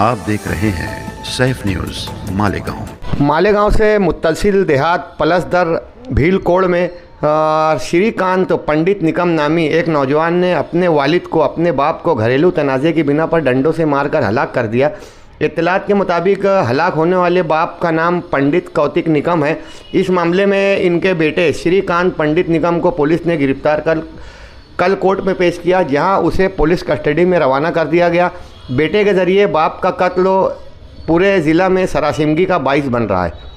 आप देख रहे हैं सैफ न्यूज़ मालेगांव। मालेगांव से मुत्तसिल देहात पलसदर भीलकोड़ में श्रीकांत पंडित निकम नामी एक नौजवान ने अपने वालिद को, अपने बाप को घरेलू तनाज़े की बिना पर डंडों से मारकर हलाक कर दिया। इत्तलात के मुताबिक हलाक होने वाले बाप का नाम पंडित कौतिक निकम है। इस मामले में इनके बेटे श्रीकांत पंडित निकम को पुलिस ने गिरफ्तार कर कल कोर्ट में पेश किया, जहां उसे पुलिस कस्टडी में रवाना कर दिया गया। बेटे के ज़रिए बाप का कत्ल पूरे ज़िला में सरासिमगी का बाइस बन रहा है।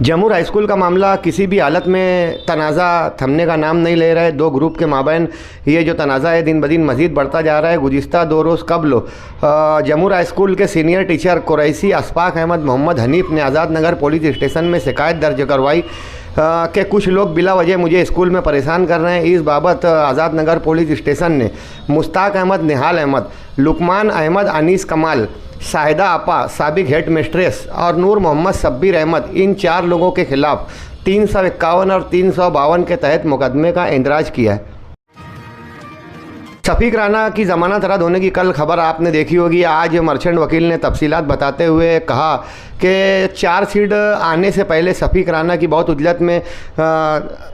जमूर हाई स्कूल का मामला किसी भी हालत में तनाज़ा थमने का नाम नहीं ले रहा है। दो ग्रुप के माबैन ये जो तनाज़ा है दिन ब दिन मज़ीद बढ़ता जा रहा है। गुज़िस्ता 2 रोज़ कबल जमूर हाई स्कूल के सीनियर टीचर कुरैशी अशफाक अहमद मोहम्मद हनीफ ने आज़ाद नगर पुलिस स्टेशन में शिकायत दर्ज करवाई कि कुछ लोग बिला वजह मुझे स्कूल में परेशान कर रहे हैं। इस बाबत आज़ाद नगर पुलिस स्टेशन ने मुश्ताक अहमद, निहाल अहमद, लुकमान अहमद, अनीस कमाल, शाहिदा आपा, साबिक हेड मिस्ट्रेस और नूर मोहम्मद शब्बीर अहमद, इन 4 लोगों के खिलाफ 351 और 352 के तहत मुकदमे का इंदराज किया है। शफीक राना की ज़मानत रद्द होने की कल खबर आपने देखी होगी। आज मर्चेंट वकील ने तफसीलात बताते हुए कहा कि चार्जशीट आने से पहले शफीक राना की बहुत उजलत में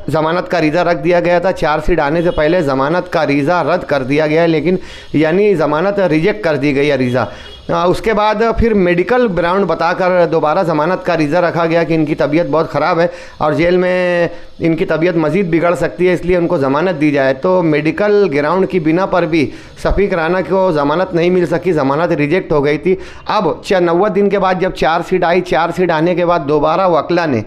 ज़मानत का रीज़ा रख दिया गया था। चार्जशीट आने से पहले ज़मानत का रीज़ा रद्द कर दिया गया है, लेकिन यानी ज़मानत रिजेक्ट कर दी गई है रीज़ा। उसके बाद फिर मेडिकल ग्राउंड बताकर दोबारा ज़मानत का रीज़ा रखा गया कि इनकी तबीयत बहुत ख़राब है और जेल में इनकी तबीयत मज़ीद बिगड़ सकती है, इसलिए उनको ज़मानत दी जाए। तो मेडिकल ग्राउंड की बिना पर भी शफीक राना को ज़मानत नहीं मिल सकी, ज़मानत रिजेक्ट हो गई थी। अब 90 दिन के बाद जब चार्जशीट आई, चार्जशीट आने के बाद दोबारा वकला ने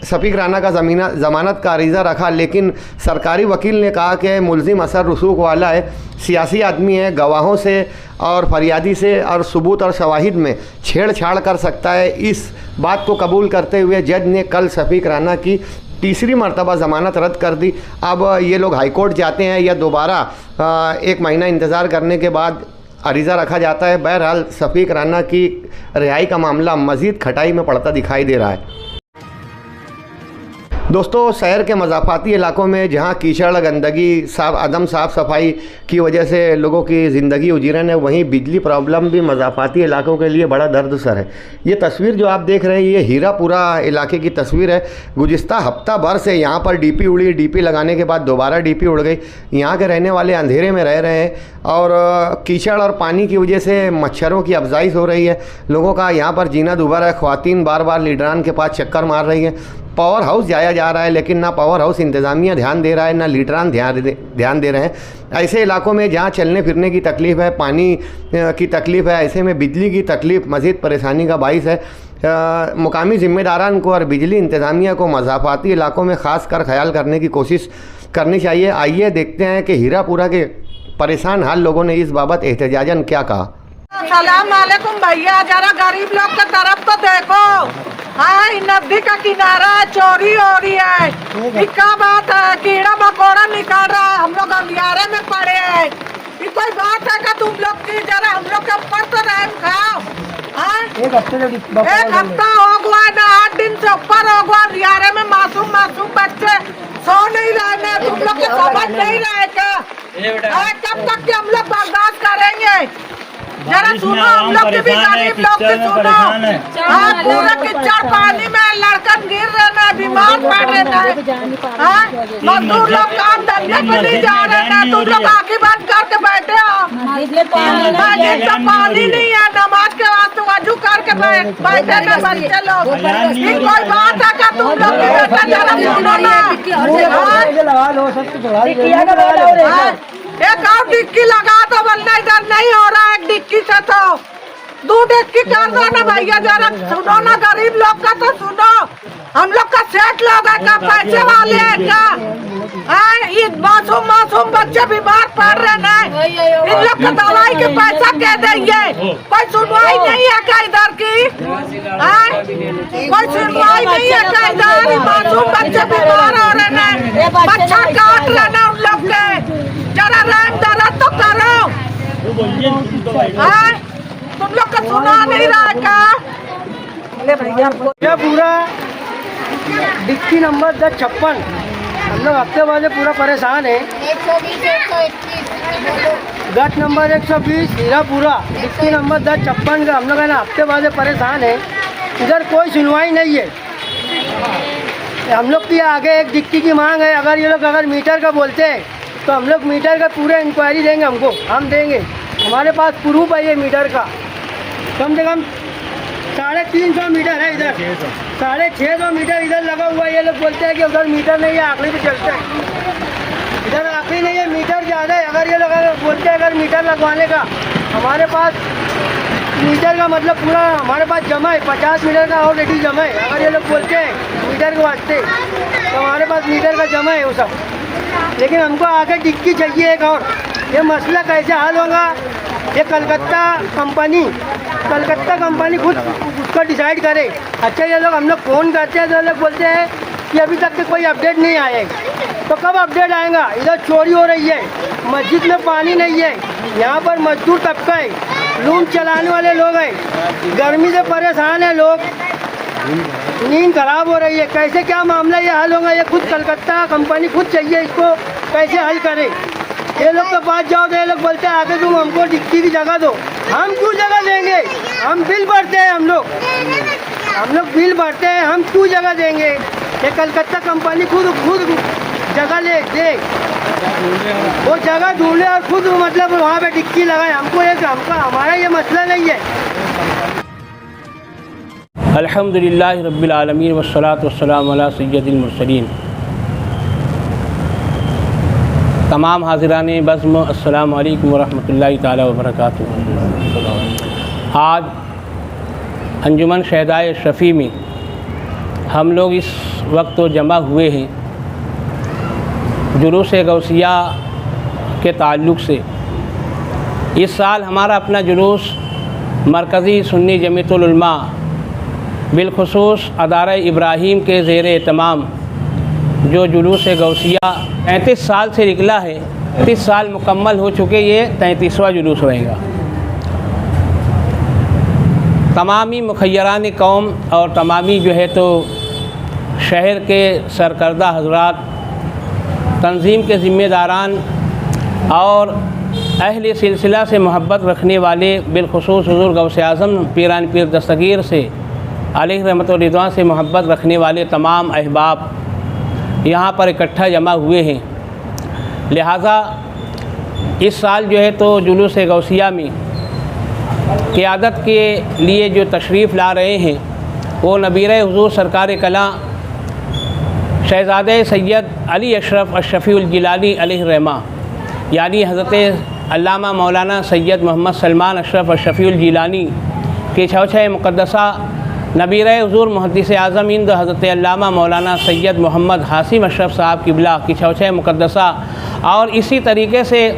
शफीक राना का ज़मानत का अरीज़ा रखा, लेकिन सरकारी वकील ने कहा कि मुलजिम असर रसूख वाला है, सियासी आदमी है, गवाहों से और फरियादी से और सबूत और शवाहिद में छेड़छाड़ कर सकता है। इस बात को कबूल करते हुए जज ने कल शफीक राना की तीसरी मरतबा ज़मानत रद्द कर दी। अब ये लोग हाई कोर्ट जाते हैं या दोबारा 1 महीना इंतज़ार करने के बाद अरीज़ा रखा जाता है। बहरहाल शफीक राना की रिहाई का मामला मज़ीद खटाई में पड़ता दिखाई दे रहा है। दोस्तों, शहर के मज़ाफ़ाती इलाकों में जहां कीचड़, गंदगी, अदम साफ़ सफाई की वजह से लोगों की ज़िंदगी उजीरन है, वहीं बिजली प्रॉब्लम भी मज़ाफ़ाती इलाकों के लिए बड़ा दर्द सर है। ये तस्वीर जो आप देख रहे हैं, ये हीरापुरा इलाके की तस्वीर है। गुज़िस्ता हफ्ता भर से यहाँ पर डीपी उड़ी, डीपी लगाने के बाद दोबारा डीपी उड़ गई। यहाँ के रहने वाले अंधेरे में रह रहे हैं और कीचड़ और पानी की वजह से मच्छरों की अफजाइश हो रही है। लोगों का यहाँ पर जीना दुभर है। ख़वातीन बार बार लीडरान के पास चक्कर मार रही हैं। पावर हाउस जाया जा रहा है, लेकिन ना पावर हाउस इंतज़ामिया ध्यान दे रहा है, ना लीडरान ध्यान दे रहे हैं। ऐसे इलाकों में जहाँ चलने फिरने की तकलीफ़ है, पानी की तकलीफ़ है, ऐसे में बिजली की तकलीफ़ मज़ीद परेशानी का बाइस है। मुकामी ज़िम्मेदारान को और बिजली इंतज़ामिया को मज़ाफ़ाती इलाकों में ख़ास कर ख्याल करने की कोशिश करनी चाहिए। आइए देखते हैं कि हीरापुरा के परेशान हाल लोगों ने इस बाबत एहतजाजन क्या कहा। सलाम वालेकुम भैया, जरा गरीब लोग की तरफ तो देखो। हाँ, नदी का किनारा चोरी हो रही है, क्या बात है? कीड़ा मकोड़ा निकाल रहा है, हम लोग अंधियारे में पड़े हैं। ये कोई बात है का तुम लोग की? जरा हम लोग के ऊपर तो रहम खाओ। एक हफ्ता हो गया ना, 8 दिन से ऊपर हो गया। अंधियारे में मासूम बच्चे सो नहीं रहे, तुम लोग के समझ नहीं रहे क्या? कब तक के हम लोग बर्दाश्त करेंगे? जरा सुनो, हम लोग के भी गरीब लोग की सुनो। हाँ, पूरा कीचड़ पानी में लड़कन गिर रहे हैं, बीमार पड़ रहे हैं। हाँ, मजदूर लोग काम धंधे पे नहीं जा रहे हैं, तुम लोग आंखें बंद करके बैठे हो। पानी नहीं है, नमाज के वास्ते वजू करके बैठे हैं बच्चे लोग। कोई बात है क्या तुम लोग की? बेटा जरा सुनो ना। एक और डिक्की लगा दो, वरना इधर नहीं हो रहा है डिक्की से। तो 2 डिक्की कर दो ना भैया, जरा सुनो ना, गरीब लोग का तो सुनो। हम लोग का सेठ लोग है क्या? पैसे वाले है क्या? ये मासूम बच्चे बीमार पड़ रहे हैं, इन लोग का दवाई के पैसा क्या देंगे? कोई सुनवाई नहीं है क्या इधर की? कोई सुनवाई नहीं है क्या इधर? मासूम बच्चे बीमार हो रहे हैं, बच्चा काट रहे हैं उन लोग के। जरा रैम दर्द तो करो। तुम लोग का सुना नहीं रहा क्या? ये पूरा डिक्की नंबर 1056 हम लोग हफ्ते वाले पूरा परेशान है। 120, 121 गट नंबर 120 हीरापुरा, डिक्की नंबर 1056 का। हम लोग है ना हफ्ते बाद से परेशान है, इधर कोई सुनवाई नहीं है। हम लोग की आगे एक डिक्की की मांग है, अगर ये लोग अगर मीटर का बोलते हैं तो हम लोग मीटर का पूरा इंक्वायरी देंगे, हमको हम देंगे। हमारे पास प्रूफ है ये मीटर का, कम से कम 350 मीटर है इधर, 650 मीटर इधर लगा हुआ है। ये लोग बोलते हैं कि उधर मीटर नहीं है, आखिरी पे चलते हैं, इधर आखिरी नहीं है, मीटर ज़्यादा है। अगर ये लोग बोलते हैं अगर मीटर लगवाने का, हमारे पास मीटर का मतलब पूरा हमारे पास जमा है, 50 मीटर का ऑलरेडी जमा है। अगर ये लोग बोलते हैं मीटर के वास्ते तो हमारे पास मीटर का जमा है वो सब, लेकिन हमको आगे डिक्की चाहिए एक और। ये मसला कैसे हल होगा, ये कलकत्ता कंपनी खुद उसको डिसाइड करे। अच्छा ये लोग हम लोग फ़ोन करते हैं तो ये लोग बोलते हैं कि अभी तक के कोई अपडेट नहीं आएगा, तो कब अपडेट आएगा? इधर चोरी हो रही है, मस्जिद में पानी नहीं है, यहाँ पर मजदूर तबका है, लूम चलाने वाले लोग हैं, गर्मी से परेशान है लोग, नींद खराब हो रही है। कैसे क्या मामला ये हल होगा? ये खुद कलकत्ता कंपनी खुद चाहिए, इसको कैसे हल करे? ये लोग के पास जाओ तो ये लोग बोलते हैं आगे तुम हमको डिक्की की जगह दो। हम क्यों जगह देंगे? हम बिल भरते हैं, हम लोग बिल भरते हैं, हम क्यों जगह देंगे? ये कलकत्ता कंपनी खुद जगह ले दे, वो जगह ढूंढे और खुद मतलब वहाँ पे डिक्की लगाए। हमको एक हमारा ये मसला नहीं है। अल्हम्दुलिल्लाहि रब्बिल आलमीन वस्सलातु वस्सलामु अला सय्यदिल मुरसलीन। तमाम हाज़िराने बज़्म अस्सलामु अलैकुम वरहमतुल्लाहि ताला वबरकातुहू। आज अंजुमन शहदाए शफ़ी में हम लोग इस वक्त तो जमा हुए हैं जुलूस गौसिया के ताल्लुक़ से। इस साल हमारा अपना जुलूस मरकज़ी सुन्नी जमीयतुल उलमा बिलखुसूस अदारा इब्राहीम के ज़ेर एहतमाम जो जुलूस गौसिया 33 साल से निकला है, 33 साल मुकम्मल हो चुके, ये 33वां जुलूस रहेगा। तमामी मुखय्यरान कौम और तमामी जो है तो शहर के सरकर्दा हज़रात, तंजीम के ज़िम्मेदारान और अहले सिलसिला से मोहब्बत रखने वाले, बिलखुसूस हुज़ूर गौसे आज़म पीरान पीर दस्तगीर से अलैहि रहमत व रिज़वान से मोहब्बत रखने वाले तमाम अहबाब यहाँ पर इकट्ठा जमा हुए हैं। लिहाजा इस साल जो है तो जुलूस गौसिया में क़ियादत के लिए जो तशरीफ़ ला रहे हैं वो नबीर हुज़ूर सरकार कला शहज़ादे सैयद अली अशरफ अशफ़ीउल जिलानी अलैहि रहमा, यानी हज़रत अल्लामा मौलाना सैयद मोहम्मद सलमान अशरफ अशफ़ीउल जिलानी के छवछय मुक़द्दसा नबीर हुज़ूर मुहद्दिस आज़म हिंद हज़रत अल्लामा मौलाना सैयद मोहम्मद हासिम अशरफ साहब क़िबला की छवछय मुक़द्दसा, और इसी तरीके से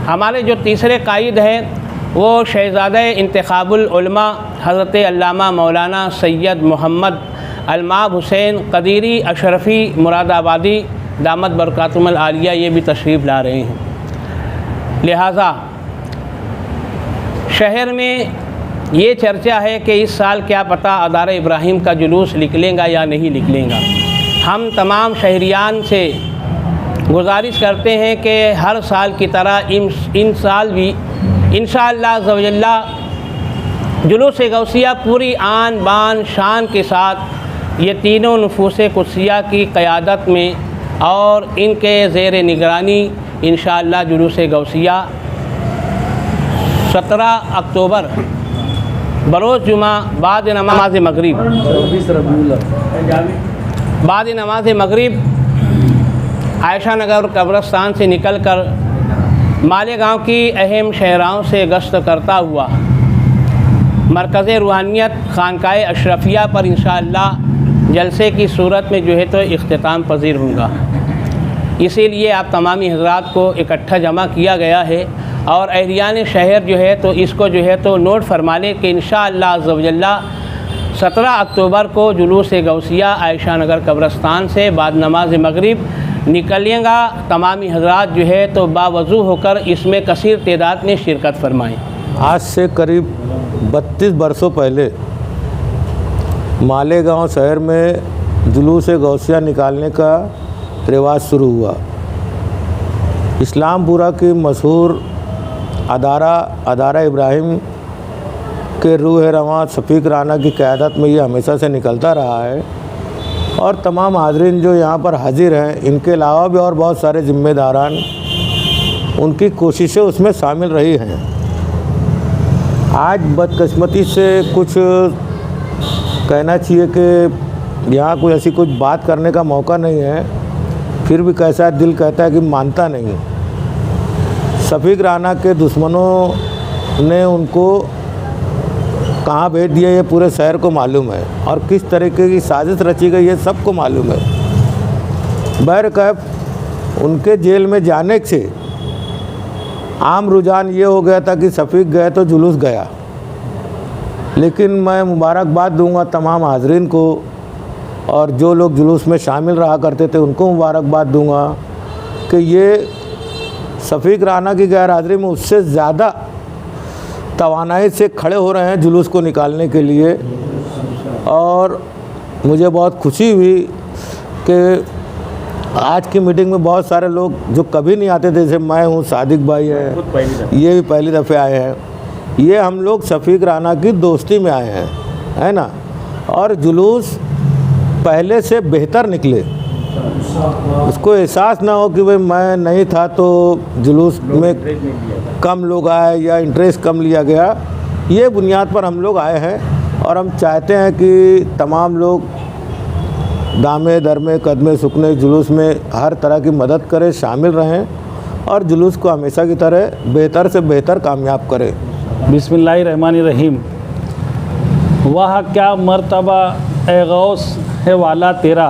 हमारे जो तीसरे कायद हैं वो शहज़ादे इंतखाबुल उलमा हज़रत अल्लामा मौलाना सैयद मोहम्मद अलमाब हुसैन क़दीरी अशरफ़ी मुरादाबादी दामत बरकातुहुल आलिया, ये भी तशरीफ़ ला रहे हैं। लिहाजा शहर में ये चर्चा है कि इस साल क्या पता अदारा इब्राहीम का जुलूस निकलेगा या नहीं निकलेगा। हम तमाम शहरियान से गुजारिश करते हैं कि हर साल की तरह इन साल भी इंशाअल्लाह अज़्ज़वजल्ला जुलूस गौसिया पूरी आन बान शान के साथ ये तीनों नुफूस कुदसिया की क़यादत में और इनके ज़ेर निगरानी इंशाअल्लाह जुलूस गौसिया 17 अक्टूबर बरोज़ जुमा बाद नमाज मगरिब आयशा नगर कब्रस्तान से निकल कर मालेगांव की अहम शहराओं से गश्त करता हुआ मरकज़ रूहानियत खानकाए अशरफिया पर इंशाअल्लाह जलसे की सूरत में जो है तो इख्तिताम पज़ीर होगा। इसीलिए आप तमामी हज़रात को इकट्ठा जमा किया गया है और अहलियान शहर जो है तो इसको जो है तो नोट फरमा लें कि इंशाअल्लाह अज़्ज़वजल्ला 17 अक्टूबर को जुलूस गौसिया आयशा नगर कब्रस्तान से बाद नमाज मगरिब निकलेगा। तमामी हज़रात जो है तो बावजू होकर इसमें कसीर तादाद में शिरकत फरमाएँ। आज से करीब 32 बरसों पहले मालेगांव शहर में जुलूस गौसिया निकालने का रिवाज शुरू हुआ। इस्लामपुरा की मशहूर अदारा इब्राहिम के रूह रवां शफीक राना की क़यादत में ये हमेशा से निकलता रहा है। और तमाम हाज़रीन जो यहाँ पर हाजिर हैं, इनके अलावा भी और बहुत सारे ज़िम्मेदारान, उनकी कोशिशें उसमें शामिल रही हैं। आज बदकिस्मती से कुछ कहना चाहिए कि यहाँ कोई ऐसी कुछ बात करने का मौका नहीं है, फिर भी कैसा दिल कहता है कि मानता नहीं। शफीक राना के दुश्मनों ने उनको कहाँ भेज दिया ये पूरे शहर को मालूम है, और किस तरीके की साजिश रची गई ये सबको मालूम है। बहरकैफ उनके जेल में जाने से आम रुझान ये हो गया था कि शफीक गए तो जुलूस गया, लेकिन मैं मुबारकबाद दूंगा तमाम हाज़रीन को, और जो लोग जुलूस में शामिल रहा करते थे उनको मुबारकबाद दूंगा कि ये शफीक राना की गैर हाज़िरी में उससे ज़्यादा तवानाई से खड़े हो रहे हैं जुलूस को निकालने के लिए। और मुझे बहुत खुशी हुई कि आज की मीटिंग में बहुत सारे लोग जो कभी नहीं आते थे, जैसे मैं हूँ, सादिक भाई हैं, ये भी पहली दफ़े आए हैं। ये हम लोग शफीक राना की दोस्ती में आए हैं, है ना, और जुलूस पहले से बेहतर निकले। उसको एहसास ना हो कि भाई मैं नहीं था तो जुलूस में कम लोग आए या इंटरेस्ट कम लिया गया। ये बुनियाद पर हम लोग आए हैं, और हम चाहते हैं कि तमाम लोग दामे दरमे कदमे सुकने जुलूस में हर तरह की मदद करें, शामिल रहें, और जुलूस को हमेशा की तरह बेहतर से बेहतर कामयाब करें। बिस्मिल्लाहिर्रहमानिर्रहीम। वह क्या मर्तबा ए गौस है वाला तेरा,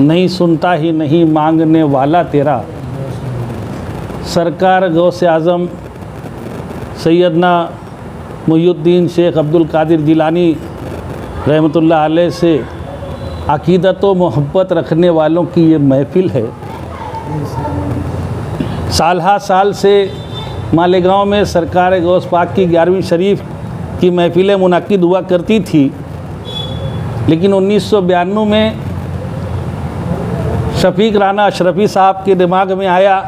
नहीं सुनता ही नहीं मांगने वाला तेरा। सरकार गौस आज़म सैयदना मुहिउद्दीन शेख अब्दुल कादिर जिलानी रहमतुल्लाह अलैह से अक़ीदत व मोहब्बत रखने वालों की ये महफ़िल है। साल साल से मालेगांव में सरकार गौस पाक की 11वीं शरीफ की महफ़िलें मुनक़िद हुआ करती थी, लेकिन 1992 में शफीक राना अशरफ़ी साहब के दिमाग में आया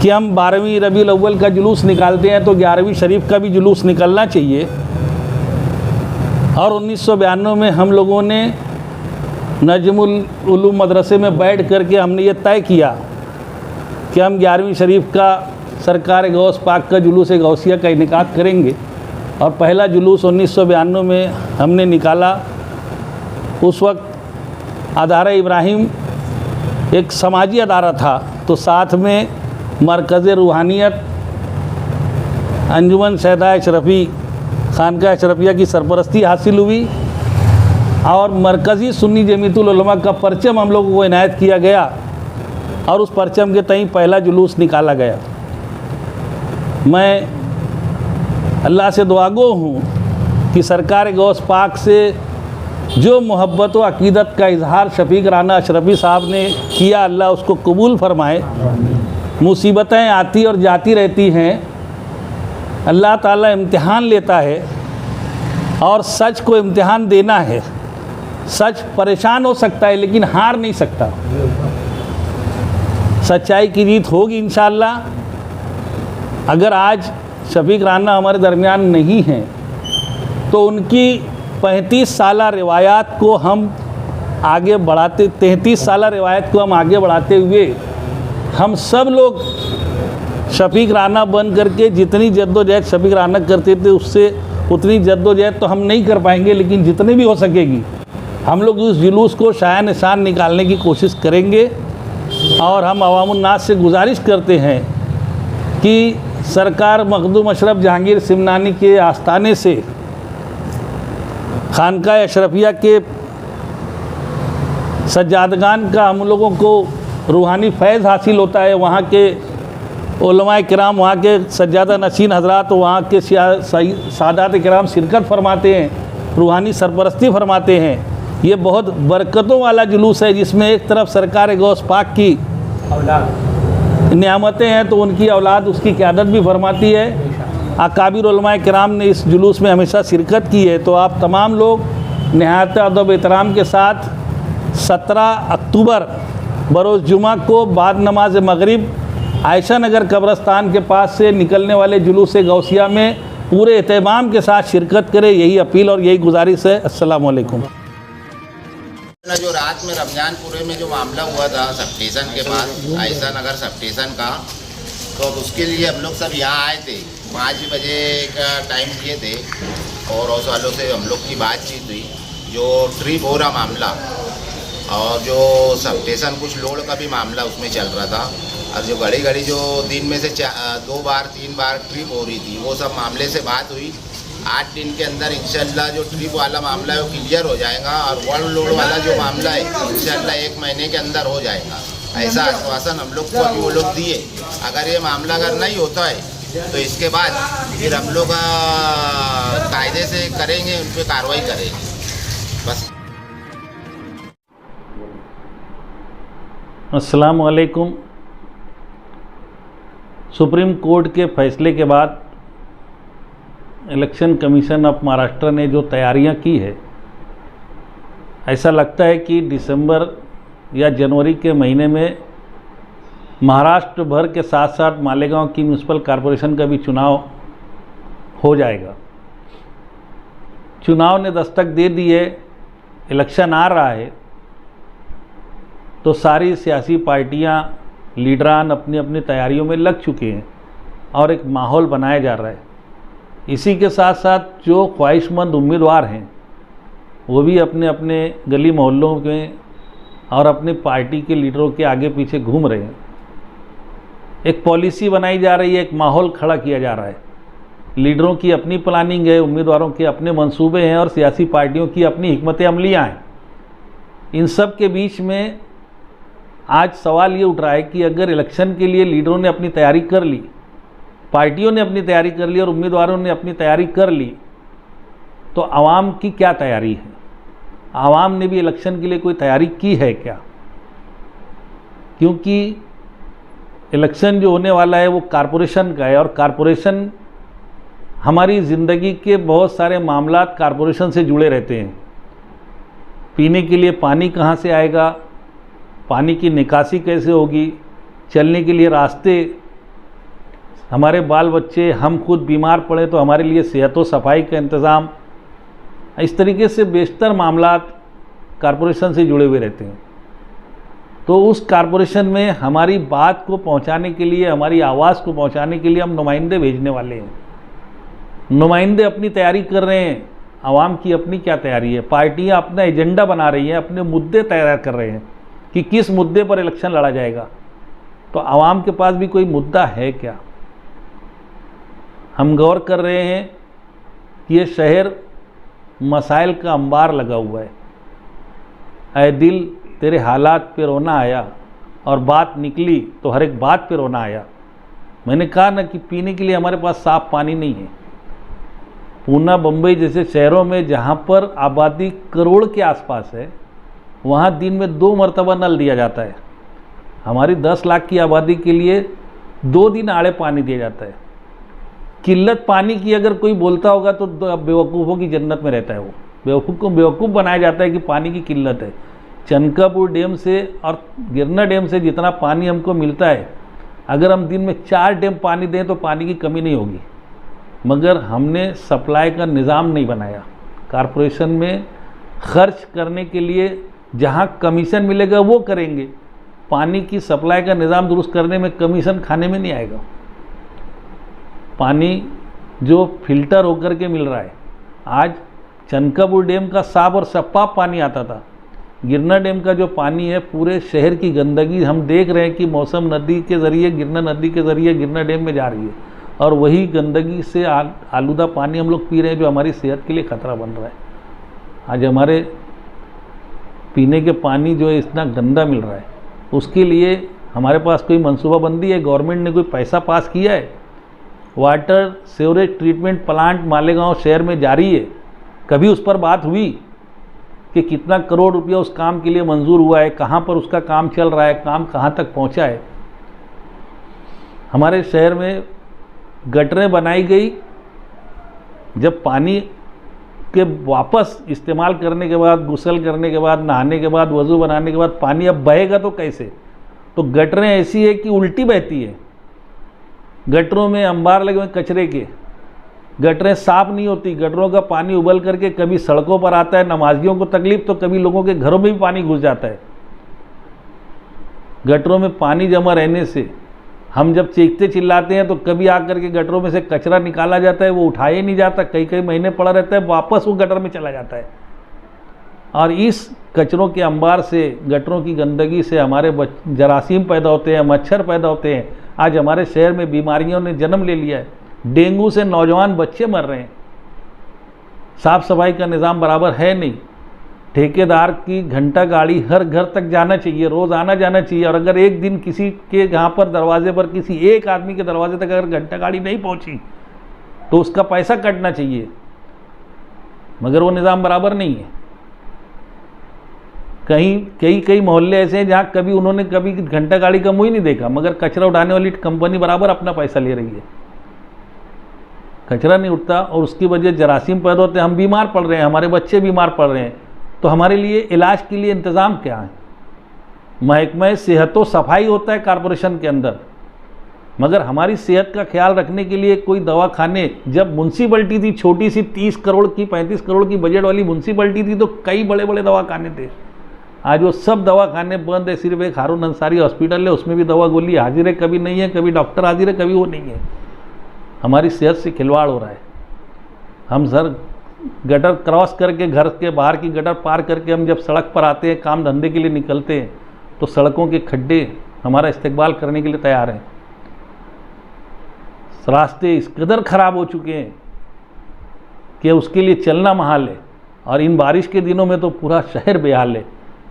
कि हम 12वीं रबीउल अव्वल का जुलूस निकालते हैं तो 11वीं शरीफ का भी जुलूस निकलना चाहिए। और 1992 में हम लोगों ने नजमुल उलूम मदरसे में बैठ करके हमने ये तय किया कि हम 11वीं शरीफ का सरकार गौस पाक का जुलूस गौसिया का इनेकाद करेंगे। और पहला जुलूस 1992 में हमने निकाला। उस वक्त अदारा इब्राहिम एक समाजी अदारा था, तो साथ में मरकज़ रूहानियत अंजुमन सैदा अशरफ़ी खानका अशरफिया की सरपरस्ती हासिल हुई, और मरकज़ी सुन्नी जमीयतुल उलमा का परचम हम लोगों को इनायत किया गया, और उस परचम के तईं पहला जुलूस निकाला गया। मैं अल्लाह से दुआगो हूँ कि सरकार गौस पाक से जो मोहब्बत व अक़ीदत का इजहार शफीक राना अशरफ़ी साहब ने किया, अल्लाह उसको कबूल फरमाए। मुसीबतें आती और जाती रहती हैं, अल्लाह ताला इम्तिहान लेता है, और सच को इम्तिहान देना है। सच परेशान हो सकता है लेकिन हार नहीं सकता। सच्चाई की जीत होगी इंशाअल्लाह। अगर आज शफीक राना हमारे दरमियान नहीं हैं तो उनकी 35 साला रिवायात को हम आगे बढ़ाते 33 साला रिवायत को हम आगे बढ़ाते हुए हम सब लोग शफीक राना बन करके जितनी जद्दोजहद शफीक राना करते थे उससे उतनी जद्दोजहद तो हम नहीं कर पाएंगे, लेकिन जितनी भी हो सकेगी हम लोग उस जुलूस को शान निशान निकालने की कोशिश करेंगे। और हम अवामुन्नास से गुजारिश करते हैं कि सरकार मखदूम अशरफ जहांगीर सिमनानी के आस्थाने से खानका अशरफिया के सज्जादगान का हम लोगों को रूहानी फैज़ हासिल होता है। वहाँ के उलमाए किराम, वहाँ के सज्जादा नशीन हज़रात, वहाँ के सादात किराम शिरकत फरमाते हैं, रूहानी सरपरस्ती फरमाते हैं। ये बहुत बरकतों वाला जुलूस है जिसमें एक तरफ सरकार गौस पाक की नियामतें हैं तो उनकी औलाद उसकी क़यादत भी फरमाती है। अकाबिर उलमाए किराम ने इस जुलूस में हमेशा शिरकत की है। तो आप तमाम लोग नहायत अदब एहतराम के साथ 17 अक्टूबर बरोज़ जुमा को बाद नमाज मगरिब आयशा नगर कब्रस्तान के पास से निकलने वाले जुलूस गौसिया में पूरे एहतमाम के साथ शिरकत करें, यही अपील और यही गुजारिश है। अस्सलाम वालेकुम। जो रात में रमजानपुरे में जो मामला हुआ था सब स्टेशन के पास, आयशा नगर सब स्टेशन का, तो अब उसके लिए हम लोग सब यहाँ आए थे। 5 बजे का टाइम दिए थे और उस वालों से हम लोग की बातचीत हुई। जो ट्रिप हो रहा मामला और जो सब स्टेशन कुछ लोड का भी मामला उसमें चल रहा था, और जो घड़ी घड़ी जो दिन में से 2 बार 3 बार ट्रिप हो रही थी, वो सब मामले से बात हुई। 8 दिन के अंदर इंशाल्लाह जो ट्रिप वाला मामला है वो क्लियर हो जाएगा और वर्ल्ड लोड वाला जो मामला है इंशाल्लाह 1 महीने के अंदर हो जाएगा। ऐसा आश्वासन हम लोग को अभी वो लोग दिए। अगर ये मामला अगर नहीं होता है तो इसके बाद फिर हम लोग कायदे से करेंगे, उन पर कार्रवाई करेंगे बस। अस्सलाम वालेकुम। सुप्रीम कोर्ट के फैसले के बाद इलेक्शन कमीशन ऑफ महाराष्ट्र ने जो तैयारियां की है, ऐसा लगता है कि दिसंबर या जनवरी के महीने में महाराष्ट्र भर के साथ साथ मालेगांव की म्यूनसिपल कॉरपोरेशन का भी चुनाव हो जाएगा। चुनाव ने दस्तक दे दी है, इलेक्शन आ रहा है, तो सारी सियासी पार्टियां, लीडरान अपनी अपनी तैयारियों में लग चुके हैं और एक माहौल बनाया जा रहा है। इसी के साथ साथ जो ख्वाहिशमंद उम्मीदवार हैं वो भी अपने अपने गली मोहल्लों में और अपनी पार्टी के लीडरों के आगे पीछे घूम रहे हैं। एक पॉलिसी बनाई जा रही है, एक माहौल खड़ा किया जा रहा है। लीडरों की अपनी प्लानिंग है, उम्मीदवारों के अपने मंसूबे हैं और सियासी पार्टियों की अपनी हिकमत अमलियाँ हैं। इन सब के बीच में आज सवाल ये उठ रहा है कि अगर इलेक्शन के लिए लीडरों ने अपनी तैयारी कर ली, पार्टियों ने अपनी तैयारी कर ली और उम्मीदवारों ने अपनी तैयारी कर ली, तो आवाम की क्या तैयारी है? आवाम ने भी इलेक्शन के लिए कोई तैयारी की है क्या? क्योंकि इलेक्शन जो होने वाला है वो कॉरपोरेशन का है और कॉरपोरेशन, हमारी ज़िंदगी के बहुत सारे मामला कॉरपोरेशन से जुड़े रहते हैं। पीने के लिए पानी कहाँ से आएगा, पानी की निकासी कैसे होगी, चलने के लिए रास्ते, हमारे बाल बच्चे, हम खुद बीमार पड़े तो हमारे लिए सेहत व सफाई का इंतज़ाम, इस तरीके से बेशतर मामला कॉरपोरेशन से जुड़े हुए रहते हैं। तो उस कॉरपोरेशन में हमारी बात को पहुंचाने के लिए, हमारी आवाज़ को पहुंचाने के लिए हम नुमाइंदे भेजने वाले हैं। नुमाइंदे अपनी तैयारी कर रहे हैं, आवाम की अपनी क्या तैयारी है? पार्टियां अपना एजेंडा बना रही हैं, अपने मुद्दे तैयार कर रहे हैं कि किस मुद्दे पर इलेक्शन लड़ा जाएगा। तो आवाम के पास भी कोई मुद्दा है क्या? हम गौर कर रहे हैं कि ये शहर मसाइल का अंबार लगा हुआ है। ऐ दिल तेरे हालात पे रोना आया, और बात निकली तो हर एक बात पे रोना आया। मैंने कहा ना कि पीने के लिए हमारे पास साफ पानी नहीं है। पूना, बम्बई जैसे शहरों में जहाँ पर आबादी करोड़ के आसपास है, वहाँ दिन में 2 मरतबा नल दिया जाता है। हमारी 10 लाख की आबादी के लिए 2 दिन आड़े पानी दिया जाता है। किल्लत पानी की अगर कोई बोलता होगा तो बेवकूफ़ों की जन्नत में रहता है। वो बेवकूफ़ को बेवकूफ़ बनाया जाता है कि पानी की किल्लत है। चनकापुर डैम से और गिरना डैम से जितना पानी हमको मिलता है, अगर हम दिन में 4 डैम पानी दें तो पानी की कमी नहीं होगी। मगर हमने सप्लाई का निज़ाम नहीं बनाया। कॉरपोरेशन में खर्च करने के लिए जहाँ कमीशन मिलेगा वो करेंगे, पानी की सप्लाई का निज़ाम दुरुस्त करने में कमीशन खाने में नहीं आएगा। पानी जो फिल्टर होकर के मिल रहा है, आज चनकापुर डैम का साफ और शफाफ पानी आता था। गिरना डैम का जो पानी है, पूरे शहर की गंदगी हम देख रहे हैं कि मौसम नदी के ज़रिए, गिरना नदी के ज़रिए गिरना डैम में जा रही है, और वही गंदगी से आलूदा पानी हम लोग पी रहे हैं, जो हमारी सेहत के लिए ख़तरा बन रहा है। आज हमारे पीने के पानी जो है इतना गंदा मिल रहा है, उसके लिए हमारे पास कोई मनसूबाबंदी है? गवर्नमेंट ने कोई पैसा पास किया है? Water sewerage treatment plant Malegaon शहर में जारी है, कभी उस पर बात हुई कि कितना करोड़ रुपया उस काम के लिए मंजूर हुआ है, कहाँ पर उसका काम चल रहा है, काम कहाँ तक पहुँचा है? हमारे शहर में गटरें बनाई गई, जब पानी के वापस इस्तेमाल करने के बाद, गुसल करने के बाद, नहाने के बाद, वज़ू बनाने के बाद पानी अब बहेगा तो कैसे? तो गटरें ऐसी है कि उल्टी बहती है, गटरों में अंबार लगे हुए कचरे के, गटरें साफ नहीं होती, गटरों का पानी उबल करके कभी सड़कों पर आता है, नमाजियों को तकलीफ तो कभी लोगों के घरों में भी पानी घुस जाता है। गटरों में पानी जमा रहने से हम जब चीखते चिल्लाते हैं तो कभी आकर के गटरों में से कचरा निकाला जाता है, वो उठाया नहीं जाता, कई कई महीने पड़ा रहता है, वापस वो गटर में चला जाता है। और इस कचरों के अंबार से, गटरों की गंदगी से हमारे जरासीम पैदा होते हैं, मच्छर पैदा होते हैं। आज हमारे शहर में बीमारियों ने जन्म ले लिया है, डेंगू से नौजवान बच्चे मर रहे हैं। साफ सफाई का निज़ाम बराबर है नहीं। ठेकेदार की घंटा गाड़ी हर घर तक जाना चाहिए, रोज़ आना जाना चाहिए। और अगर एक दिन किसी के यहाँ पर दरवाजे पर, किसी एक आदमी के दरवाजे तक अगर घंटा गाड़ी नहीं पहुँची तो उसका पैसा कटना चाहिए, मगर वो निज़ाम बराबर नहीं है। कई मोहल्ले ऐसे हैं जहाँ कभी उन्होंने कभी घंटा गाड़ी का मुँह ही नहीं देखा, मगर कचरा उठाने वाली कंपनी बराबर अपना पैसा ले रही है। कचरा नहीं उठता और उसकी वजह जरासीम पैदा होते हैं, हम बीमार पड़ रहे हैं, हमारे बच्चे बीमार पड़ रहे हैं। तो हमारे लिए इलाज के लिए इंतज़ाम क्या है? महकमा सेहत तो सफाई होता है कॉरपोरेशन के अंदर, मगर हमारी सेहत का ख्याल रखने के लिए कोई दवाखाने, जब म्यूनसिपलिटी थी छोटी सी 30 करोड़ की 35 करोड़ की बजट वाली म्यूनसिपलिटी थी तो कई बड़े बड़े दवाखाने थे। आज वो सब दवाखाने बंद है, सिर्फ एक हारून अंसारी हॉस्पिटल है, उसमें भी दवा गोली हाजिर है, कभी नहीं है, कभी डॉक्टर हाजिर है, कभी वो नहीं है। हमारी सेहत से खिलवाड़ हो रहा है। हम सर गटर क्रॉस करके, घर के बाहर की गटर पार करके हम जब सड़क पर आते हैं, काम धंधे के लिए निकलते हैं, तो सड़कों के खड्डे हमारा इस्तेकबाल करने के लिए तैयार हैं। रास्ते इस कदर ख़राब हो चुके हैं कि उसके लिए चलना महाल है। और इन बारिश के दिनों में तो पूरा शहर बेहाल है।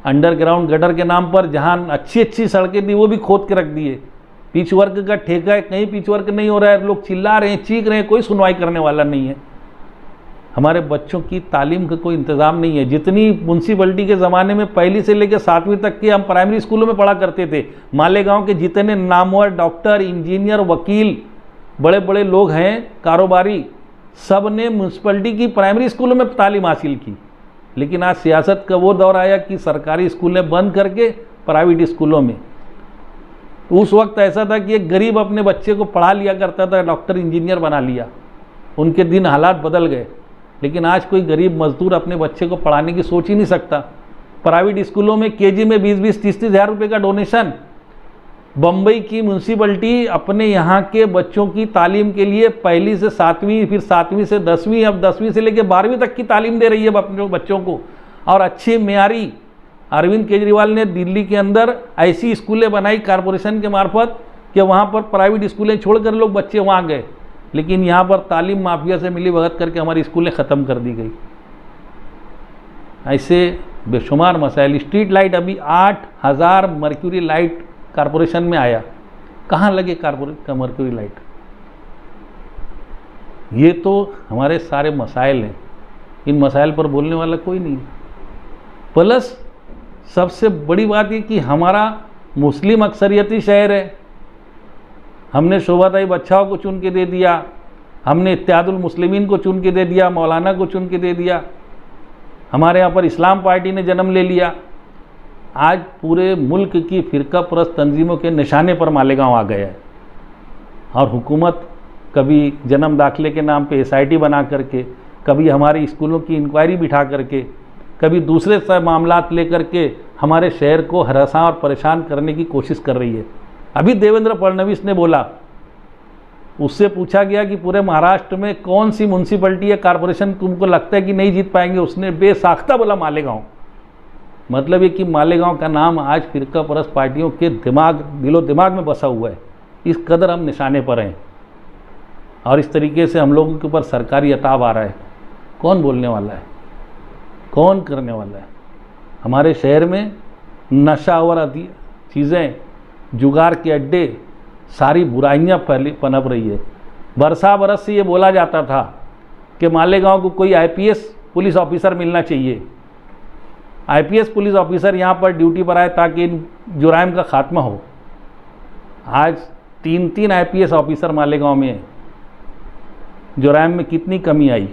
अंडरग्राउंड गटर के नाम पर जहाँ अच्छी अच्छी सड़कें थी वो भी खोद के रख दिए। पिच वर्क का ठेका है, कहीं पिच वर्क नहीं हो रहा है, लोग चिल्ला रहे हैं, चीख रहे हैं, कोई सुनवाई करने वाला नहीं है। हमारे बच्चों की तालीम का कोई इंतज़ाम नहीं है। जितनी म्यूनसिपलिटी के ज़माने में 1ली से लेकर 7वीं तक के हम प्राइमरी स्कूलों में पढ़ा करते थे, मालेगांव के जितने नामवर डॉक्टर, इंजीनियर, वकील, बड़े बड़े लोग हैं, कारोबारी, सब ने म्यूनसिपलिटी की प्राइमरी स्कूलों में तालीम हासिल की। लेकिन आज सियासत का वो दौर आया कि सरकारी स्कूलें बंद करके प्राइवेट स्कूलों में। उस वक्त ऐसा था कि एक गरीब अपने बच्चे को पढ़ा लिया करता था, डॉक्टर इंजीनियर बना लिया, उनके दिन हालात बदल गए। लेकिन आज कोई गरीब मजदूर अपने बच्चे को पढ़ाने की सोच ही नहीं सकता। प्राइवेट स्कूलों में केजी में 20-20, 30-30 हज़ार रुपये का डोनेशन। बम्बई की म्यूनसिपलिटी अपने यहाँ के बच्चों की तालीम के लिए 1ली से 7वीं, फिर 7वीं से 10वीं, अब 10वीं से लेकर 12वीं तक की तालीम दे रही है अपने बच्चों को। और अच्छी मेयारी, अरविंद केजरीवाल ने दिल्ली के अंदर ऐसी स्कूलें बनाई कॉरपोरेशन के मार्फत कि वहाँ पर प्राइवेट स्कूलें छोड़कर लोग बच्चे वहाँ गए। लेकिन यहाँ पर तालीम माफिया से मिली भगत करके हमारी स्कूलें ख़त्म कर दी गई। ऐसे बेशुमार मसाइल। स्ट्रीट लाइट, अभी 8000 मर्क्यूरी लाइट कॉरपोरेशन में आया, कहाँ लगे कॉरपोरेट का मर्क्यूरी लाइट? ये तो हमारे सारे मसाइल हैं, इन मसाइल पर बोलने वाला कोई नहीं। प्लस सबसे बड़ी बात ये कि हमारा मुस्लिम अक्सरियती शहर है। हमने शोभाताई बच्चाओं को चुन के दे दिया, हमने इत्तेहादुल मुस्लिमीन को चुन के दे दिया, मौलाना को चुन के दे दिया, हमारे यहाँ पर इस्लाम पार्टी ने जन्म ले लिया। आज पूरे मुल्क की फ़िरका परस्त तंजीमों के निशाने पर मालेगांव आ गया है। और हुकूमत कभी जन्म दाखिले के नाम पे SIT बना करके, कभी हमारे स्कूलों की इंक्वायरी बिठा करके, कभी दूसरे सब मामलात लेकर के हमारे शहर को हरासा और परेशान करने की कोशिश कर रही है। अभी देवेंद्र फडणवीस ने बोला, उससे पूछा गया कि पूरे महाराष्ट्र में कौन सी म्यूनसिपलिटी या कॉरपोरेशन तुमको लगता है कि नहीं जीत पाएंगे, उसने बेसाख्ता बोला मालेगांव। मतलब ये कि मालेगांव का नाम आज फ़िरका परस्त पार्टियों के दिलो दिमाग में बसा हुआ है। इस कदर हम निशाने पर हैं और इस तरीके से हम लोगों के ऊपर सरकारी अताब आ रहा है। कौन बोलने वाला है, कौन करने वाला है? हमारे शहर में नशा और चीज़ें, जुगार के अड्डे, सारी बुराइयां पनप रही है। बरस से ये बोला जाता था कि मालेगांव को कोई IPS पुलिस ऑफिसर मिलना चाहिए, IPS पुलिस ऑफिसर यहाँ पर ड्यूटी पर आए ताकि इन जुराइम का खात्मा हो। आज 3-3 IPS ऑफिसर मालेगांव में हैं। जुराइम में कितनी कमी आई।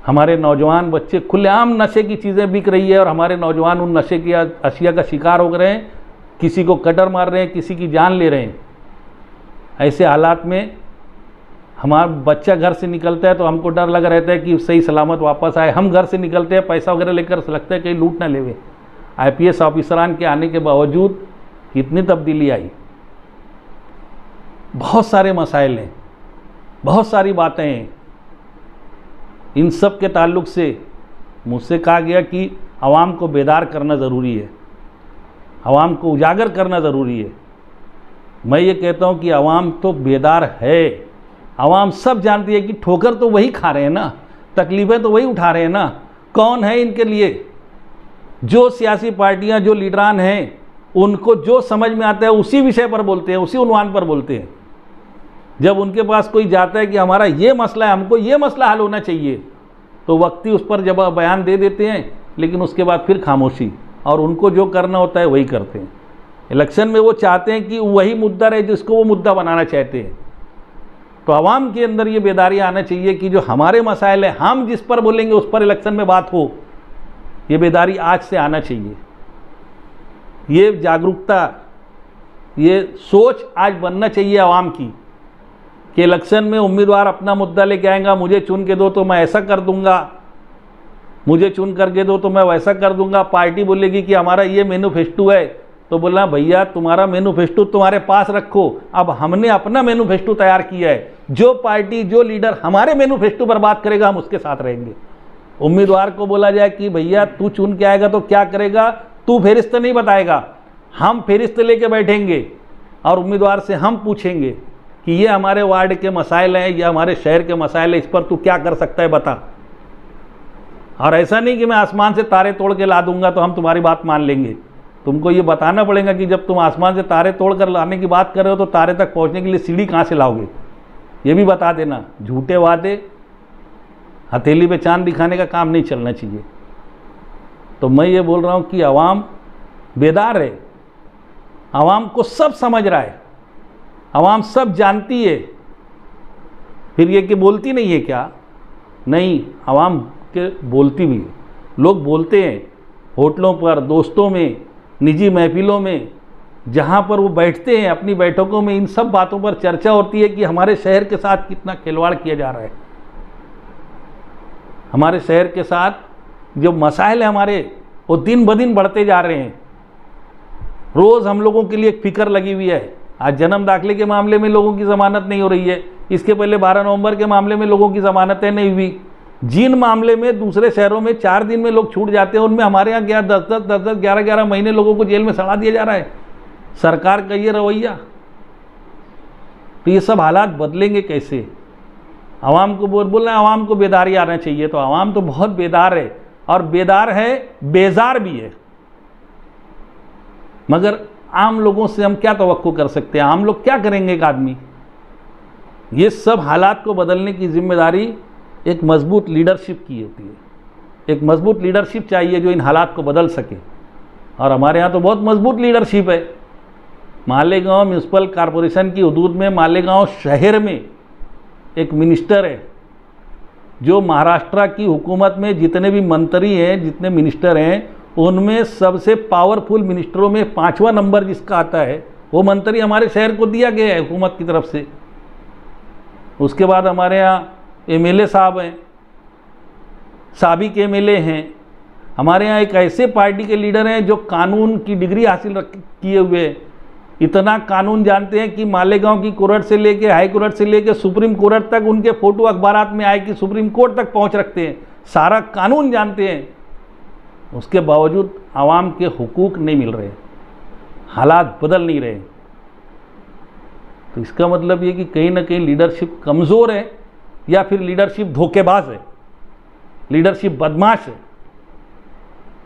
हमारे नौजवान बच्चे खुलेआम नशे की चीज़ें बिक रही है और हमारे नौजवान उन नशे की अशिया का शिकार हो रहे हैं। किसी को कटर मार रहे हैं, किसी की जान ले रहे हैं। ऐसे हालात में हमारा बच्चा घर से निकलता है तो हमको डर लगा रहता है कि सही सलामत वापस आए। हम घर से निकलते हैं पैसा वगैरह लेकर, लगता है कहीं लूट ना लेवे। IPS ऑफिसरान के आने के बावजूद कितनी तब्दीली आई। बहुत सारे मसाइल हैं, बहुत सारी बातें हैं। इन सब के ताल्लुक़ से मुझसे कहा गया कि आवाम को बेदार करना ज़रूरी है, आवाम को उजागर करना ज़रूरी है। मैं ये कहता हूँ कि आवाम तो बेदार है। आवाम सब जानती है कि ठोकर तो वही खा रहे हैं ना, तकलीफ़ें तो वही उठा रहे हैं ना। कौन है इनके लिए? जो सियासी पार्टियां, जो लीडरान हैं, उनको जो समझ में आता है उसी विषय पर बोलते हैं, उसी उन्वान पर बोलते हैं। जब उनके पास कोई जाता है कि हमारा ये मसला है, हमको ये मसला हल होना चाहिए, तो वक्ती उस पर जब बयान दे देते हैं, लेकिन उसके बाद फिर खामोशी, और उनको जो करना होता है वही करते हैं। इलेक्शन में वो चाहते हैं कि वही मुद्दा रहे जिसको वो मुद्दा बनाना चाहते हैं। तो आवाम के अंदर ये बेदारी आना चाहिए कि जो हमारे मसाइल हैं, हम जिस पर बोलेंगे उस पर इलेक्शन में बात हो। ये बेदारी आज से आना चाहिए, ये जागरूकता, ये सोच आज बनना चाहिए आवाम की कि इलेक्शन में उम्मीदवार अपना मुद्दा लेके आएगा, मुझे चुन के दो तो मैं ऐसा कर दूंगा, मुझे चुन करके दो तो मैं वैसा कर दूंगा। पार्टी बोलेगी कि हमारा ये मैनिफेस्टो है, तो बोलना भैया तुम्हारा मैनिफेस्टो तुम्हारे पास रखो, अब हमने अपना मैनिफेस्टो तैयार किया है। जो पार्टी, जो लीडर हमारे मैनिफेस्टो पर बात करेगा, हम उसके साथ रहेंगे। उम्मीदवार को बोला जाए कि भैया तू चुन के आएगा तो क्या करेगा, तू फेरिस्त नहीं बताएगा, हम फेरिस्त लेके बैठेंगे और उम्मीदवार से हम पूछेंगे कि ये हमारे वार्ड के मसाइल हैं, या हमारे शहर के मसाइल हैं, इस पर तू क्या कर सकता है बता। और ऐसा नहीं कि मैं आसमान से तारे तोड़ के ला दूंगा तो हम तुम्हारी बात मान लेंगे। तुमको ये बताना पड़ेगा कि जब तुम आसमान से तारे तोड़ कर लाने की बात कर रहे हो तो तारे तक पहुंचने के लिए सीढ़ी कहाँ से लाओगे, ये भी बता देना। झूठे वादे, हथेली पे चांद दिखाने का काम नहीं चलना चाहिए। तो मैं ये बोल रहा हूँ कि आवाम बेदार है, आवाम को सब समझ रहा है, आवाम सब जानती है। फिर ये कि बोलती नहीं है क्या? नहीं, आवाम के बोलती भी है। लोग बोलते हैं होटलों पर, दोस्तों में, निजी महफिलों में, जहाँ पर वो बैठते हैं अपनी बैठकों में, इन सब बातों पर चर्चा होती है कि हमारे शहर के साथ कितना खिलवाड़ किया जा रहा है। हमारे शहर के साथ जो मसाइल है हमारे, वो दिन ब दिन बढ़ते जा रहे हैं। रोज़ हम लोगों के लिए एक फिक्र लगी हुई है। आज जन्म दाखिले के मामले में लोगों की ज़मानत नहीं हो रही है, इसके पहले 12 नवंबर के मामले में लोगों की ज़मानतें नहीं हुई। जिन मामले में दूसरे शहरों में 4 दिन में लोग छूट जाते हैं, उनमें हमारे यहाँ 10-10, 11-11 महीने लोगों को जेल में सड़ा दिया जा रहा है। सरकार का ये रवैया, तो ये सब हालात बदलेंगे कैसे? आवाम को बोलना है आवाम को बेदारी आना चाहिए, तो आवाम तो बहुत बेदार है, और बेदार है, बेजार भी है। मगर आम लोगों से हम क्या तवक्को कर सकते हैं? आम लोग क्या करेंगे? एक आदमी, ये सब हालात को बदलने की जिम्मेदारी एक मजबूत लीडरशिप की होती है। एक मजबूत लीडरशिप चाहिए जो इन हालात को बदल सके, और हमारे यहाँ तो बहुत मजबूत लीडरशिप है। मालेगांव म्यूनसिपल कॉरपोरेशन की हदूद में, मालेगांव शहर में एक मिनिस्टर है जो महाराष्ट्र की हुकूमत में जितने भी मंत्री हैं, जितने मिनिस्टर हैं, उनमें सबसे पावरफुल मिनिस्टरों में 5वां नंबर जिसका आता है, वो मंत्री हमारे शहर को दिया गया है हुकूमत की तरफ से। उसके बाद हमारे यहाँ MLA साहब हैं, साबिक MLA हैं। हमारे यहाँ एक ऐसे पार्टी के लीडर हैं जो कानून की डिग्री हासिल किए हुए, इतना कानून जानते हैं कि मालेगांव की कोर्ट से लेके, हाई कोर्ट से लेके सुप्रीम कोर्ट तक उनके फ़ोटो अखबारात में आए कि सुप्रीम कोर्ट तक पहुंच रखते हैं, सारा कानून जानते हैं। उसके बावजूद आवाम के हुकूक नहीं मिल रहे, हालात बदल नहीं रहे। तो इसका मतलब ये कि कहीं ना कहीं लीडरशिप कमज़ोर है, या फिर लीडरशिप धोखेबाज है, लीडरशिप बदमाश है,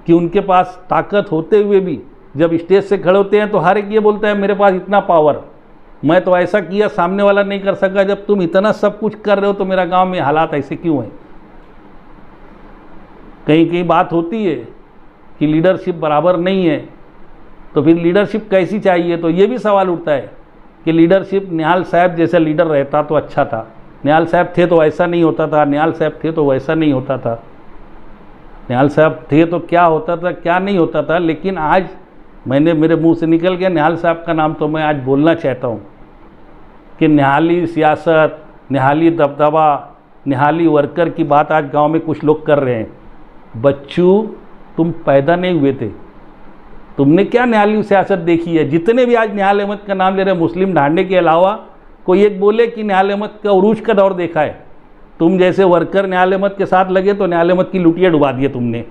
कि उनके पास ताकत होते हुए भी जब स्टेज से खड़े होते हैं तो हर एक ये बोलता है मेरे पास इतना पावर, मैं तो ऐसा किया, सामने वाला नहीं कर सका। जब तुम इतना सब कुछ कर रहे हो तो मेरा गांव में हालात ऐसे क्यों हैं? कहीं कहीं बात होती है कि लीडरशिप बराबर नहीं है, तो फिर लीडरशिप कैसी चाहिए? तो ये भी सवाल उठता है कि लीडरशिप निहाल साहब जैसा लीडर रहता तो अच्छा था, निहाल साहब थे तो ऐसा नहीं होता था, निहाल साहब थे तो वैसा नहीं होता था, निहाल साहब थे तो क्या होता था, क्या नहीं होता था। लेकिन आज मैंने, मेरे मुंह से निकल गया निहाल साहब का नाम, तो मैं आज बोलना चाहता हूँ कि निहाली सियासत, निहाली दबदबा, निहाली वर्कर की बात आज गांव में कुछ लोग कर रहे हैं। बच्चों, तुम पैदा नहीं हुए थे, तुमने क्या निहाली सियासत देखी है? जितने भी आज निहाल अहमद का नाम ले रहे हैं, मुस्लिम ढांडे के अलावा कोई एक बोले कि निहाल अहमद का उरूज का दौर देखा है? तुम जैसे वर्कर निहाल अहमद के साथ लगे तो निहाल अहमद की लुटिया डुबा दिए तुमने।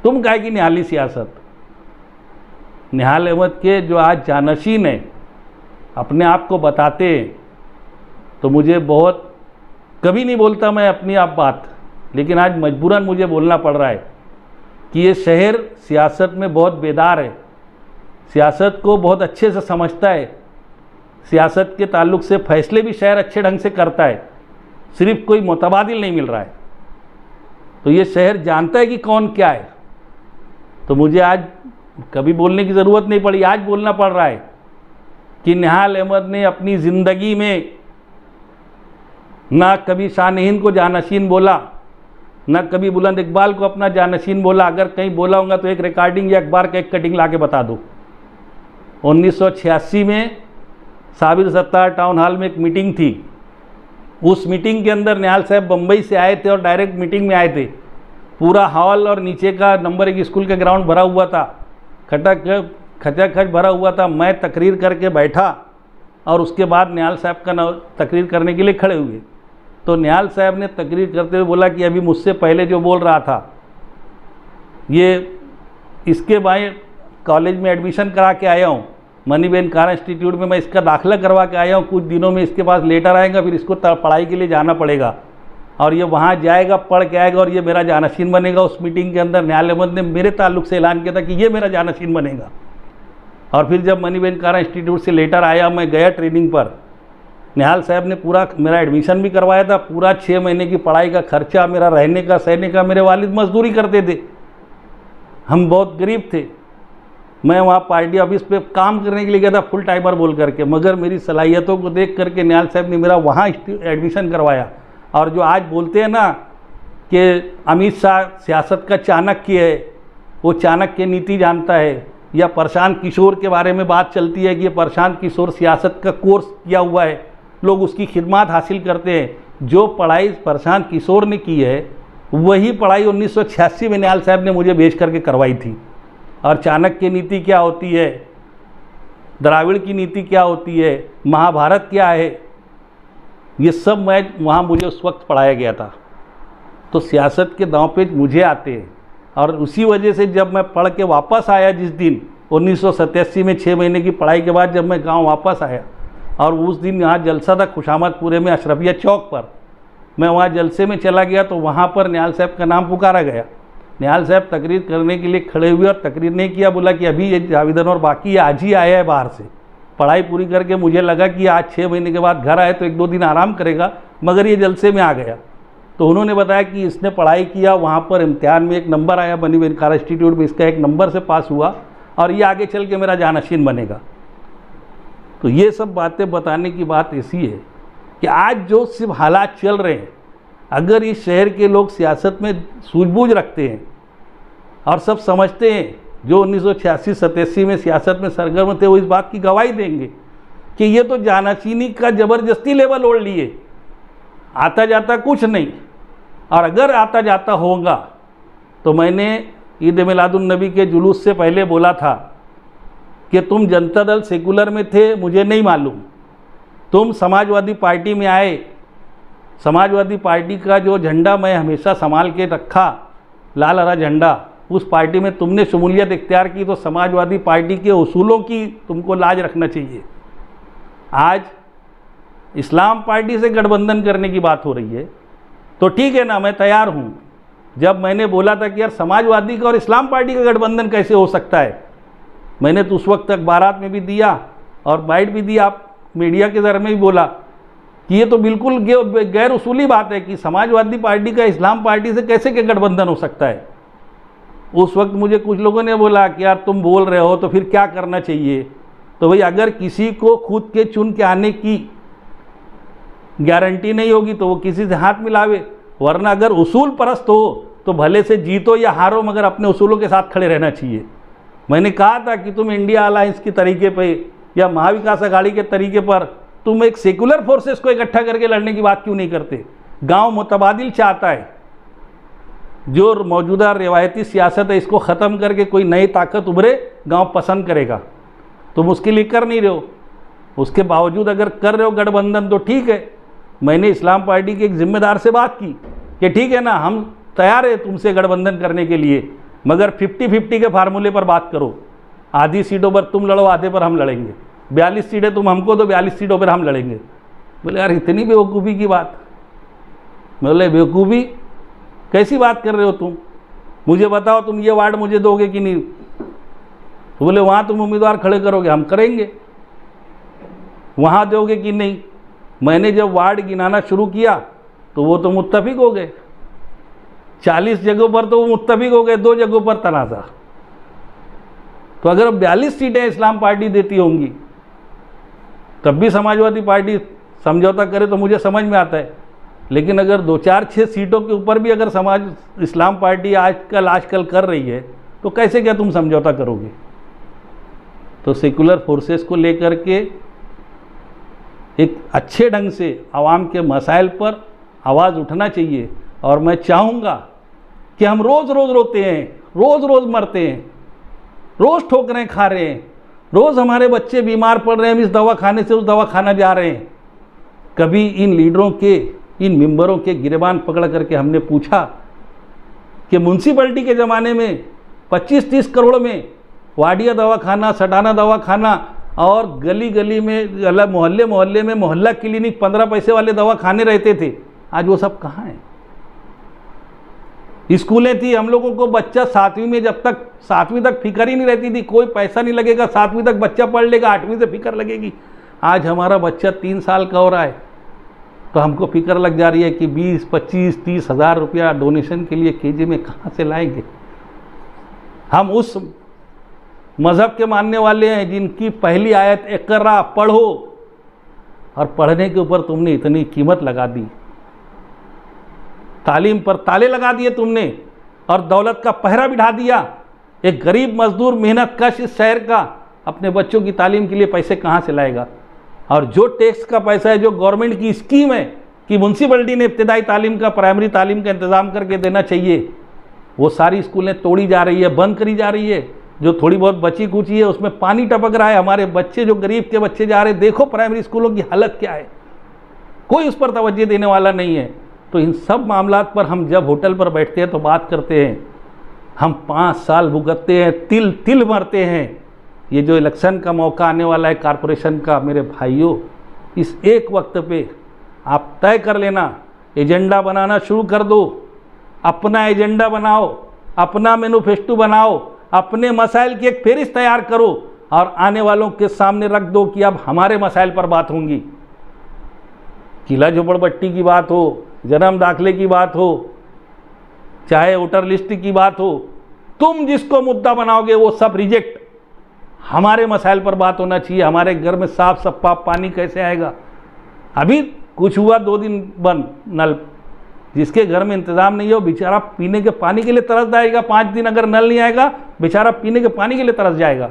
तुम काहे की निहाली सियासत? निहाल अहमद के जो आज जानशीन है, अपने आप को बताते हैं, तो मुझे बहुत, कभी नहीं बोलता मैं अपनी आप बात, लेकिन आज मजबूरन मुझे बोलना पड़ रहा है कि ये शहर सियासत में बहुत बेदार है, सियासत को बहुत अच्छे से समझता है, सियासत के ताल्लुक से फैसले भी शहर अच्छे ढंग से करता है, सिर्फ कोई मुतबादिल नहीं मिल रहा है। तो ये शहर जानता है कि कौन क्या है। तो मुझे आज कभी बोलने की ज़रूरत नहीं पड़ी, आज बोलना पड़ रहा है कि निहाल अहमद ने अपनी ज़िंदगी में ना कभी शाहनहीन को जानशीन बोला, ना कभी बुलंद इकबाल को अपना जानशीन बोला। अगर कहीं बोला होगा तो एक रिकॉर्डिंग या अखबार का एक कटिंग ला के बता दो। 1986 में साबिर सत्तार टाउन हॉल में एक मीटिंग थी। उस मीटिंग के अंदर निहाल साहब बम्बई से आए थे और डायरेक्ट मीटिंग में आए थे। पूरा हॉल और नीचे का नंबर 1 स्कूल का ग्राउंड भरा हुआ था, खचाखच भरा हुआ था। मैं तकरीर करके बैठा और उसके बाद निहाल साहब का तकरीर करने के लिए खड़े हुए। तो निहाल साहब ने तकरीर करते हुए बोला कि अभी मुझसे पहले जो बोल रहा था, ये इसके भाई कॉलेज में एडमिशन करा के आया हूँ, मनीबेन कारा इंस्टीट्यूट में मैं इसका दाखिला करवा के आया हूँ। कुछ दिनों में इसके पास लेटर आएगा, फिर इसको पढ़ाई के लिए जाना पड़ेगा और ये वहाँ जाएगा, पढ़ के आएगा और ये मेरा जानशीन बनेगा। उस मीटिंग के अंदर निहाल अहमद ने मेरे ताल्लुक से ऐलान किया था कि ये मेरा जानशीन बनेगा। और फिर जब मनीबेन कारा इंस्टीट्यूट से लेटर आया, मैं गया ट्रेनिंग पर, निहाल साहब ने पूरा मेरा एडमिशन भी करवाया था। पूरा 6 महीने की पढ़ाई का खर्चा, मेरा रहने का, सहने का। मेरे वालिद मजदूरी करते थे, हम बहुत गरीब थे। मैं वहाँ पार्टी ऑफिस पे काम करने के लिए गया था फुल टाइमर बोल करके, मगर मेरी सलाहियतों को देख करके निहाल साहब ने मेरा वहाँ एडमिशन करवाया। और जो आज बोलते हैं ना कि अमित शाह सियासत का चाणक्य है, वो चाणक्य नीति जानता है, या प्रशांत किशोर के बारे में बात चलती है कि ये प्रशांत किशोर सियासत का कोर्स किया हुआ है, लोग उसकी खिदमत हासिल करते हैं। जो पढ़ाई प्रशांत किशोर ने की है, वही पढ़ाई 1986 में निहाल साहब ने मुझे भेज करके करवाई थी। और चाणक्य नीति क्या होती है, द्राविड़ की नीति क्या होती है, महाभारत क्या है, ये सब मैं वहाँ मुझे उस वक्त पढ़ाया गया था। तो सियासत के दांव पे मुझे आते हैं। और उसी वजह से जब मैं पढ़ के वापस आया, जिस दिन 1987 में 6 महीने की पढ़ाई के बाद जब मैं गांव वापस आया, और उस दिन यहाँ जलसा था खुशामदपुरे में अशरफिया चौक पर, मैं वहाँ जलसे में चला गया तो वहाँ पर निहाल साहब का नाम पुकारा गया। निहाल साहब तकरीर करने के लिए खड़े हुए और तकरीर नहीं किया, बोला कि अभी ये जावेद और बाकी आज ही आया है बाहर से, पढ़ाई पूरी करके। मुझे लगा कि आज 6 महीने के बाद घर आए तो 1-2 दिन आराम करेगा, मगर ये जलसे में आ गया। तो उन्होंने बताया कि इसने पढ़ाई किया, वहाँ पर इम्तिहान में एक नंबर आया, मनीबेन कारा इंस्टीट्यूट में इसका 1 नंबर से पास हुआ, और ये आगे चल के मेरा जानशीन बनेगा। तो ये सब बातें बताने की बात ऐसी है कि आज जो सिर्फ हालात चल रहे हैं, अगर इस शहर के लोग सियासत में सूझबूझ रखते हैं और सब समझते हैं, जो 1986-87 में सियासत में सरगर्म थे, वो इस बात की गवाही देंगे कि ये तो जानशीनी का ज़बरदस्ती लेवल ओढ़ लिए, आता जाता कुछ नहीं। और अगर आता जाता होगा तो मैंने ईद मिलादुन्नबी के जुलूस से पहले बोला था कि तुम जनता दल सेकुलर में थे, मुझे नहीं मालूम, तुम समाजवादी पार्टी में आए, समाजवादी पार्टी का जो झंडा मैं हमेशा संभाल के रखा, लाल हरा झंडा, उस पार्टी में तुमने शमूलियत इख्तियार की, तो समाजवादी पार्टी के उसूलों की तुमको लाज रखना चाहिए। आज इस्लाम पार्टी से गठबंधन करने की बात हो रही है, तो ठीक है ना, मैं तैयार हूँ। जब मैंने बोला था कि यार समाजवादी का और इस्लाम पार्टी का गठबंधन कैसे हो सकता है, मैंने तो उस वक्त अखबारात में भी दिया और बाइट भी दिया, आप मीडिया के ज़रिए में भी बोला कि ये तो बिल्कुल गैर उसूली बात है कि समाजवादी पार्टी का इस्लाम पार्टी से कैसे क्या गठबंधन हो सकता है। उस वक्त मुझे कुछ लोगों ने बोला कि यार तुम बोल रहे हो तो फिर क्या करना चाहिए। तो भाई अगर किसी को खुद के चुन के आने की गारंटी नहीं होगी तो वो किसी से हाथ मिलावे, वरना अगर उसूल परस्त हो तो भले से जीतो या हारो, मगर अपने उसूलों के साथ खड़े रहना चाहिए। मैंने कहा था कि तुम इंडिया अलायंस के तरीके पे या महाविकास अघाड़ी के तरीके पर तुम एक सेकुलर फोर्सेस को इकट्ठा करके लड़ने की बात क्यों नहीं करते? गांव मुतबादिल चाहता है, जो मौजूदा रिवायती सियासत है इसको ख़त्म करके कोई नई ताकत उभरे, गांव पसंद करेगा। तुम उसके लिए कर नहीं रहे हो, उसके बावजूद अगर कर रहे हो गठबंधन तो ठीक है। मैंने इस्लाम पार्टी के एक जिम्मेदार से बात की कि ठीक है ना, हम तैयार है तुमसे गठबंधन करने के लिए, मगर 50-50 के फार्मूले पर बात करो। आधी सीटों पर तुम लड़ो, आधे पर हम लड़ेंगे। 42 सीटें तुम हमको दो, 42 सीटों पर हम लड़ेंगे। बोले यार इतनी बेवकूफ़ी की बात। बोले बेवकूफ़ी कैसी बात कर रहे हो तुम? मुझे बताओ तुम ये वार्ड मुझे दोगे कि नहीं? तो बोले वहाँ तुम उम्मीदवार खड़े करोगे, हम करेंगे। वहाँ दोगे कि नहीं? मैंने जब वार्ड गिनाना शुरू किया तो वो तो मुत्तफिक हो गए। 40 जगहों पर तो वो मुत्तफिक हो गए, 2 जगहों पर तनाज़ा। तो अगर 42 सीटें इस्लाम पार्टी देती होंगी तब भी समाजवादी पार्टी समझौता करे तो मुझे समझ में आता है, लेकिन अगर 2-4-6 सीटों के ऊपर भी अगर इस्लाम पार्टी आजकल कर रही है तो कैसे क्या तुम समझौता करोगे? तो सेकुलर फोर्सेस को लेकर के एक अच्छे ढंग से आवाम के मसाइल पर आवाज़ उठना चाहिए। और मैं चाहूँगा कि हम रोज़ रोज़ रोते हैं, रोज़ रोज़ मरते हैं, रोज़ ठोकरें खा रहे हैं, रोज़ हमारे बच्चे बीमार पड़ रहे हैं, हम इस दवाखाने से उस दवाखाना जा रहे हैं। कभी इन लीडरों के, इन मेंबरों के गिरेबान पकड़ करके हमने पूछा कि म्यूनसिपैलिटी के ज़माने में 25-30 करोड़ में वाडिया दवाखाना, सटाना दवाखाना और गली गली में, अलग मोहल्ले मोहल्ले में मोहल्ला क्लिनिक 15 पैसे वाले दवाखाने रहते थे। आज वो सब कहाँ हैं? स्कूलें थी, हम लोगों को बच्चा 7वीं में, जब तक 7वीं तक फिक्र ही नहीं रहती थी, कोई पैसा नहीं लगेगा, 7वीं तक बच्चा पढ़ लेगा, 8वीं से फिक्र लगेगी। आज हमारा बच्चा 3 साल का हो रहा है तो हमको फिक्र लग जा रही है कि 20, 25, 30 हज़ार रुपया डोनेशन के लिए केजी में कहाँ से लाएंगे। हम उस मज़हब के मानने वाले हैं जिनकी पहली आयत इक़रा, पढ़ो, और पढ़ने के ऊपर तुमने इतनी कीमत लगा दी, तालीम पर ताले लगा दिए तुमने और दौलत का पहरा बिठा दिया। एक गरीब मजदूर मेहनत कश इस शहर का अपने बच्चों की तालीम के लिए पैसे कहाँ से लाएगा? और जो टैक्स का पैसा है, जो गवर्नमेंट की स्कीम है कि म्यूनसिपैलिटी ने इब्तदाई तालीम का, प्राइमरी तालीम का इंतज़ाम करके देना चाहिए, वो सारी स्कूलें तोड़ी जा रही है, बंद करी जा रही है। जो थोड़ी बहुत बची कुची है उसमें पानी टपक रहा है। हमारे बच्चे, जो गरीब के बच्चे जा रहे हैं, देखो प्राइमरी स्कूलों की हालत क्या है, कोई उस पर तवज्जो देने वाला नहीं है। तो इन सब मामलात पर हम जब होटल पर बैठते हैं तो बात करते हैं, हम 5 साल भुगतते हैं, तिल तिल मरते हैं। ये जो इलेक्शन का मौका आने वाला है कॉरपोरेशन का, मेरे भाइयों, इस एक वक्त पे आप तय कर लेना, एजेंडा बनाना शुरू कर दो, अपना एजेंडा बनाओ, अपना मैनिफेस्टो बनाओ, अपने मसाइल की एक फहरिस्त तैयार करो और आने वालों के सामने रख दो कि अब हमारे मसाइल पर बात होंगी। किला झोपड़पट्टी की बात हो, जन्म दाखिले की बात हो, चाहे वोटर लिस्ट की बात हो, तुम जिसको मुद्दा बनाओगे वो सब रिजेक्ट। हमारे मसाइल पर बात होना चाहिए। हमारे घर में साफ सफा पानी कैसे आएगा? अभी कुछ हुआ 2 दिन बंद नल, जिसके घर में इंतज़ाम नहीं हो बेचारा पीने के पानी के लिए तरस जाएगा। 5 दिन अगर नल नहीं आएगा बेचारा पीने के पानी के लिए तरस जाएगा।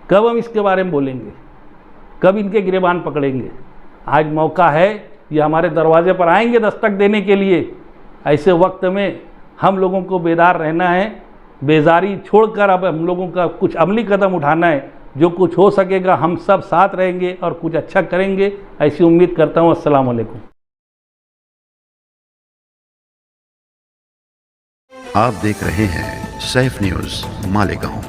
कब हम इसके बारे में बोलेंगे? कब इनके गिरेबान पकड़ेंगे? आज मौका है, ये हमारे दरवाजे पर आएंगे दस्तक देने के लिए। ऐसे वक्त में हम लोगों को बेदार रहना है, बेजारी छोड़कर अब हम लोगों का कुछ अमली कदम उठाना है। जो कुछ हो सकेगा हम सब साथ रहेंगे और कुछ अच्छा करेंगे, ऐसी उम्मीद करता हूँ। अस्सलाम वालेकुम। आप देख रहे हैं सैफ न्यूज़ मालेगांव।